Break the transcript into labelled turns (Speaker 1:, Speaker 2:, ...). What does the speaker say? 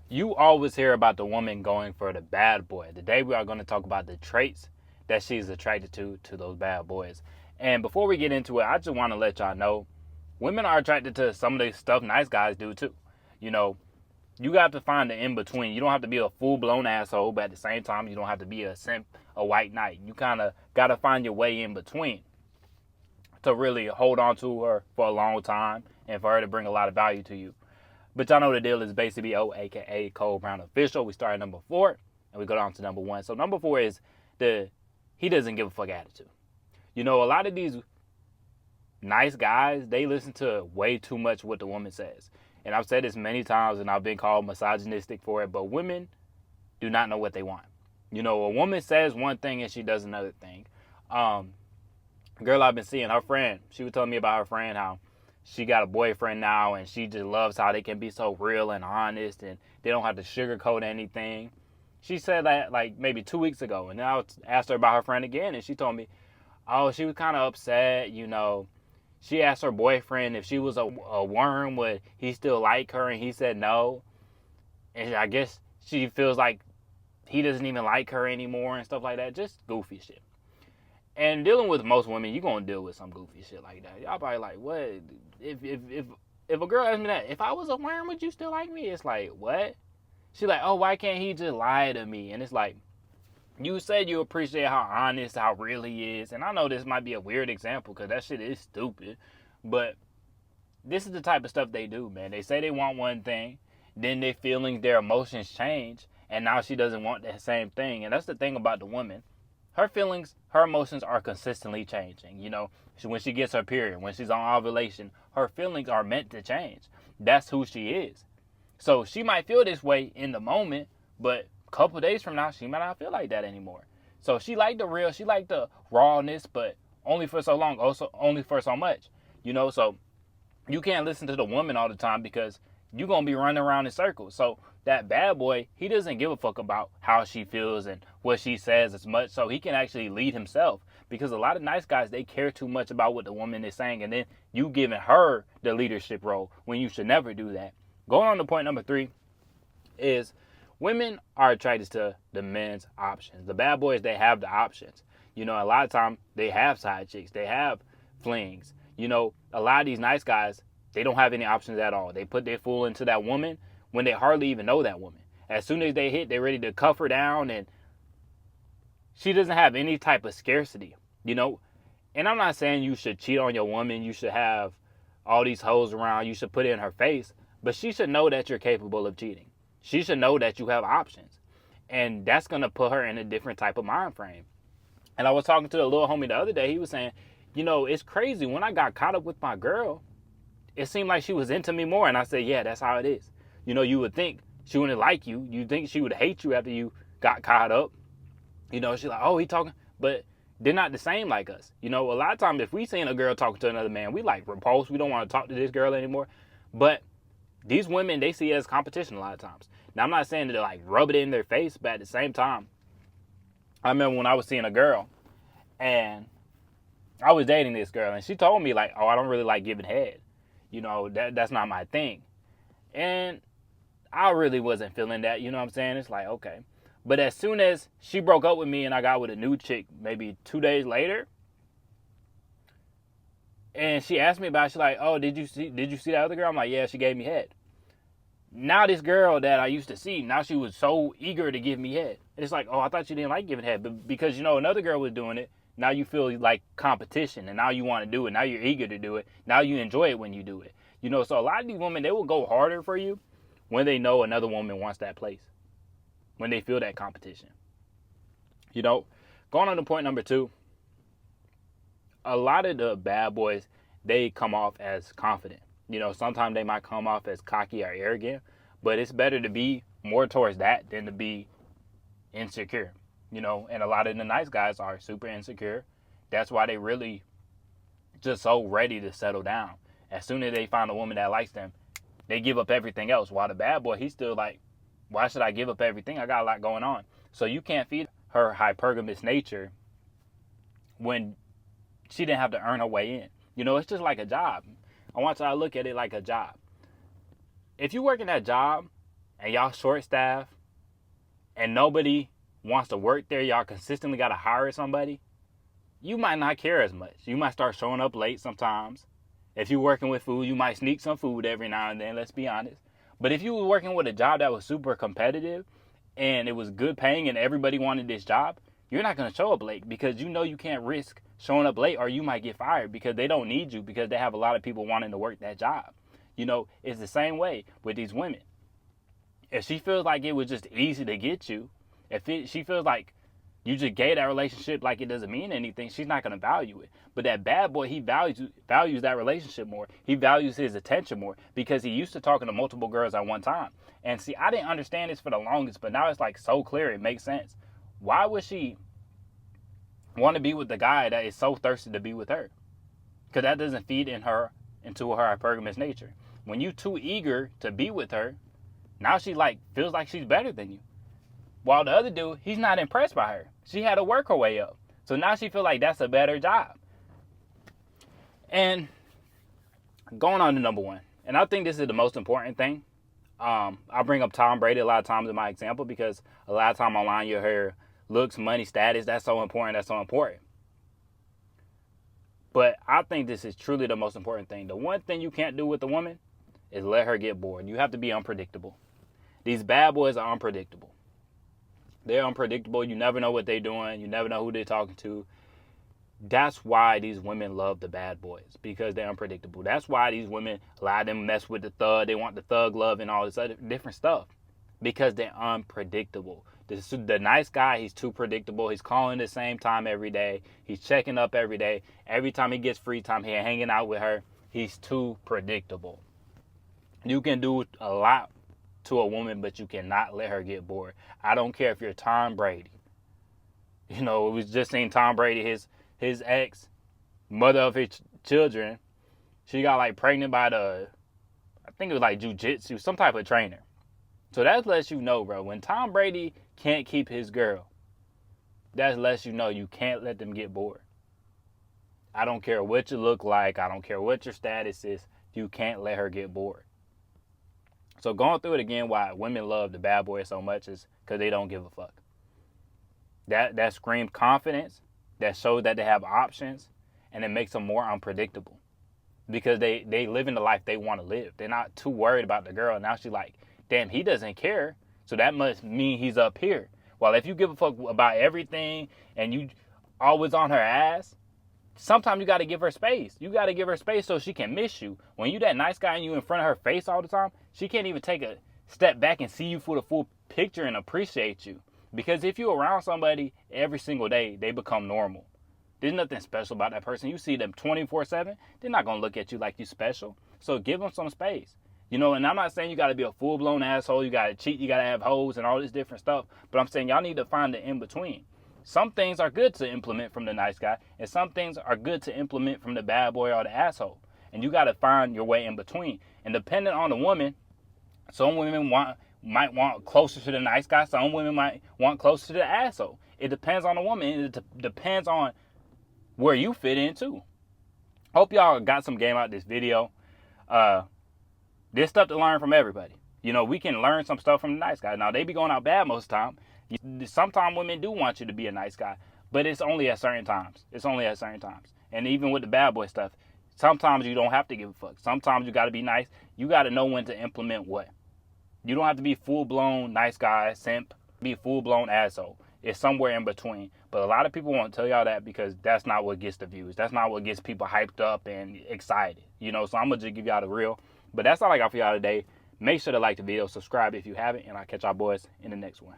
Speaker 1: You always hear about the woman going for the bad boy. Today we are going to talk about the traits that she's attracted to those bad boys. And before we get into it, I just want to let y'all know women are attracted to some of the stuff nice guys do too. You know, you got to find the in between. You don't have to be a full blown asshole, but at the same time, you don't have to be a simp, a white knight. You kind of got to find your way in between to really hold on to her for a long time and for her to bring a lot of value to you. But y'all know the deal is basically O, aka Cole Brown Official. We start at number 4 and we go down to number 1. So number 4 is the he doesn't give a fuck attitude. You know, a lot of these nice guys, they listen to way too much what the woman says. And I've said this many times and I've been called misogynistic for it, but women do not know what they want. You know, a woman says one thing and she does another thing. Girl I've been seeing, her friend, she was telling me about her friend, how she got a boyfriend now and she just loves how they can be so real and honest and they don't have to sugarcoat anything. She said that like maybe 2 weeks ago, and then I asked her about her friend again, and she told me, oh, she was kind of upset. You know, she asked her boyfriend if she was a worm, would he still like her, and he said no. And I guess she feels like he doesn't even like her anymore and stuff like that. Just goofy shit. And dealing with most women, you're gonna deal with some goofy shit like that. Y'all probably like, what? If a girl asked me that, if I was a worm, would you still like me? It's like, what? She like, oh, why can't he just lie to me? And it's like, you said you appreciate how honest, how real he is. And I know this might be a weird example because that shit is stupid. But this is the type of stuff they do, man. They say they want one thing, then their feelings, their emotions change, and now she doesn't want the same thing. And that's the thing about the woman. Her feelings, her emotions are consistently changing. You know, when she gets her period, when she's on ovulation, her feelings are meant to change. That's who she is. So she might feel this way in the moment, but a couple days from now, she might not feel like that anymore. So she liked the real, she liked the rawness, but only for so long, also only for so much. You know, so you can't listen to the woman all the time because you're going to be running around in circles. So that bad boy, he doesn't give a fuck about how she feels and what she says as much. So he can actually lead himself, because a lot of nice guys, they care too much about what the woman is saying. And then you giving her the leadership role when you should never do that. Going on to point number 3 is women are attracted to the men's options. The bad boys, they have the options. You know, a lot of time they have side chicks. They have flings. You know, a lot of these nice guys, they don't have any options at all. They put their fool into that woman when they hardly even know that woman. As soon as they hit, they're ready to cuff her down, and she doesn't have any type of scarcity, you know. And I'm not saying you should cheat on your woman. You should have all these hoes around. You should put it in her face. But she should know that you're capable of cheating. She should know that you have options. And that's going to put her in a different type of mind frame. And I was talking to a little homie the other day. He was saying, you know, it's crazy. When I got caught up with my girl, it seemed like she was into me more. And I said, yeah, that's how it is. You know, you would think she wouldn't like you. You'd think she would hate you after you got caught up. You know, she's like, oh, he talking. But they're not the same like us. You know, a lot of times if we seen a girl talking to another man, we like repulse. We don't want to talk to this girl anymore. But these women, they see it as competition a lot of times. Now, I'm not saying to like rub it in their face, but at the same time, I remember when I was seeing a girl and I was dating this girl, and she told me like, oh, I don't really like giving head. You know, that's not my thing. And I really wasn't feeling that, you know what I'm saying? It's like, okay. But as soon as she broke up with me and I got with a new chick maybe 2 days later, and she asked me about it, she's like, oh, did you see that other girl? I'm like, yeah, she gave me head. Now this girl that I used to see, now she was so eager to give me head. And it's like, oh, I thought you didn't like giving head. But because, you know, another girl was doing it, now you feel like competition, and now you want to do it. Now you're eager to do it. Now you enjoy it when you do it. You know, so a lot of these women, they will go harder for you when they know another woman wants that place, when they feel that competition. You know, going on to point number 2, a lot of the bad boys, they come off as confident. You know, sometimes they might come off as cocky or arrogant, but it's better to be more towards that than to be insecure. You know, and a lot of the nice guys are super insecure. That's why they really just so ready to settle down. As soon as they find a woman that likes them, they give up everything else. While the bad boy, he's still like, why should I give up everything? I got a lot going on. So you can't feed her hypergamous nature when she didn't have to earn her way in. You know, it's just like a job. I want y'all to look at it like a job. If you work in that job and y'all short staff and nobody wants to work there, y'all consistently got to hire somebody, you might not care as much. You might start showing up late sometimes. If you're working with food, you might sneak some food every now and then, let's be honest. But if you were working with a job that was super competitive and it was good paying and everybody wanted this job, you're not going to show up late because you know you can't risk showing up late or you might get fired because they don't need you because they have a lot of people wanting to work that job. You know, it's the same way with these women. If she feels like it was just easy to get you, she feels like you just gave that relationship like it doesn't mean anything, she's not going to value it. But that bad boy, he values that relationship more. He values his attention more because he used to talking to multiple girls at one time. And see, I didn't understand this for the longest, but now it's like so clear, it makes sense. Why would she want to be with the guy that is so thirsty to be with her? Because that doesn't feed into her hypergamous nature. When you too eager to be with her, now she like feels like she's better than you. While the other dude, he's not impressed by her. She had to work her way up. So now she feels like that's a better job. And going on to number one, and I think this is the most important thing. I bring up Tom Brady a lot of times in my example because a lot of time online you'll hear looks, money, status, that's so important, that's so important. But I think this is truly the most important thing. The one thing you can't do with a woman is let her get bored. You have to be unpredictable. These bad boys are unpredictable. They're unpredictable. You never know what they're doing. You never know who they're talking to. That's why these women love the bad boys, because they're unpredictable. That's why these women, a lot of them mess with the thug. They want the thug love and all this other different stuff because they're unpredictable. The nice guy, he's too predictable. He's calling the same time every day. He's checking up every day. Every time he gets free time, he's hanging out with her. He's too predictable. You can do a lot to a woman, but you cannot let her get bored. I don't care if you're Tom Brady. You know, we just seen Tom Brady, his ex, mother of his children, she got like pregnant by I think it was like jiu-jitsu, some type of trainer. So that lets you know, bro, when Tom Brady can't keep his girl, that lets you know you can't let them get bored. I don't care what you look like. I don't care what your status is. You can't let her get bored. So going through it again, why women love the bad boy so much is because they don't give a fuck. That screams confidence. That shows that they have options. And it makes them more unpredictable. Because they live in the life they want to live. They're not too worried about the girl. Now she's like, damn, he doesn't care. So that must mean he's up here. Well, if you give a fuck about everything and you always on her ass, sometimes you got to give her space. You got to give her space so she can miss you. When you that nice guy and you in front of her face all the time, she can't even take a step back and see you for the full picture and appreciate you. Because if you're around somebody every single day, they become normal. There's nothing special about that person. You see them 24/7, they're not going to look at you like you special. So give them some space. You know, and I'm not saying you got to be a full-blown asshole. You got to cheat. You got to have hoes and all this different stuff. But I'm saying y'all need to find the in-between. Some things are good to implement from the nice guy, and some things are good to implement from the bad boy or the asshole. And you got to find your way in between. And depending on the woman, some women might want closer to the nice guy. Some women might want closer to the asshole. It depends on the woman. It depends on where you fit in too. Hope y'all got some game out of this video. There's stuff to learn from everybody. You know, we can learn some stuff from the nice guy. Now, they be going out bad most of the time. Sometimes women do want you to be a nice guy, but it's only at certain times. It's only at certain times. And even with the bad boy stuff, sometimes you don't have to give a fuck. Sometimes you got to be nice. You got to know when to implement what. You don't have to be full-blown nice guy, simp, be full-blown asshole. It's somewhere in between. But a lot of people won't tell y'all that because that's not what gets the views. That's not what gets people hyped up and excited. You know, so I'm going to just give y'all the real. But that's all I got for y'all today. Make sure to like the video, subscribe if you haven't, and I'll catch y'all boys in the next one.